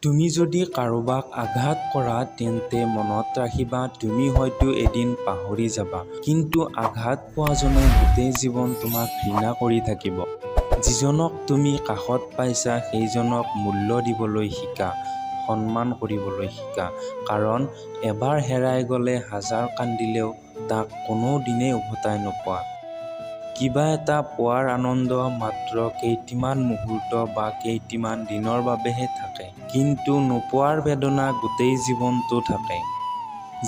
তুমি যদি কাৰোবাক আঘাত কৰা তেন্তে মনত ৰাখিবা তুমি হয়তো এদিন পাহৰি যাবা, কিন্তু আঘাত পোৱাজনে গোটেই জীৱন তোমাক ঘৃণা কৰি থাকিব। যিজনক তুমি কাষত পাইছা সেইজনক মূল্য দিবলৈ শিকা, সন্মান কৰিবলৈ শিকা, কাৰণ এবাৰ হেৰাই গ'লে হাজাৰ কান্দিলেও তাক কোনো দিনেই উভতাই নোপোৱা। কিবা এটা পোৱাৰ আনন্দ মাত্ৰ কেইটিমান মুহূৰ্ত বা কেইটিমান দিনৰ বাবেহে থাকে, কিন্তু নোপোৱাৰ বেদনা গোটেই জীৱনটো থাকে।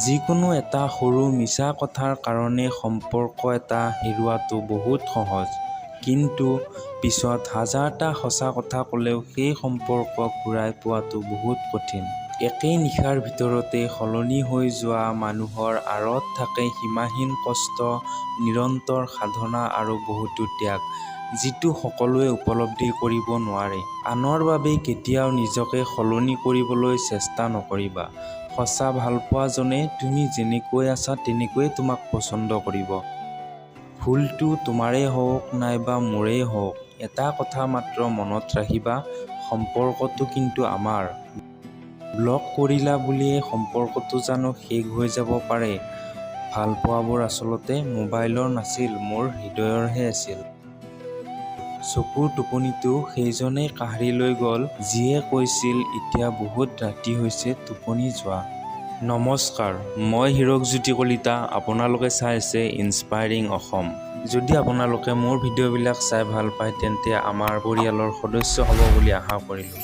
যিকোনো এটা সৰু মিছা কথাৰ কাৰণে সম্পৰ্ক এটা হেৰুৱাটো বহুত সহজ, কিন্তু পিছত হাজাৰটা সঁচা কথা ক'লেও সেই সম্পৰ্ক ঘূৰাই পোৱাটো বহুত কঠিন। একেই নিশাৰ ভিতৰতে সলনি হৈ যোৱা মানুহৰ আঁৰত থাকে সীমাহীন কষ্ট, নিৰন্তৰ সাধনা আৰু বহুতো ত্যাগ, যিটো সকলোৱে উপলব্ধি কৰিব নোৱাৰে। আনৰ বাবে কেতিয়াও নিজকে সলনি কৰিবলৈ চেষ্টা নকৰিবা। সঁচা ভালপোৱাজনে তুমি যেনেকৈ আছা তেনেকৈয়ে তোমাক পচন্দ কৰিব। ভুলটো তোমাৰেই হওক নাইবা মোৰেই হওক, এটা কথা মাত্ৰ মনত ৰাখিবা, সম্পৰ্কটো কিন্তু আমাৰ। ব্লক কৰিলা বুলিয়ে সম্পৰ্কটো জানো শেষ হৈ যাব পাৰে? ভালপোৱাবোৰ আচলতে মোবাইলৰ নাছিল, মোৰ হৃদয়ৰহে আছিল। চকুৰ টোপনিটো সেইজনেই কাঢ়ি লৈ গ'ল, যিয়ে কৈছিল এতিয়া বহুত ৰাতি হৈছে টোপনি যোৱা। নমস্কাৰ, মই হীৰকজ্যোতি কলিতা। আপোনালোকে চাই আছে ইনস্পায়াৰিং অসম। যদি আপোনালোকে মোৰ ভিডিঅ'বিলাক চাই ভাল পায় তেন্তে আমাৰ পৰিয়ালৰ সদস্য হ'ব বুলি আশা কৰিলোঁ।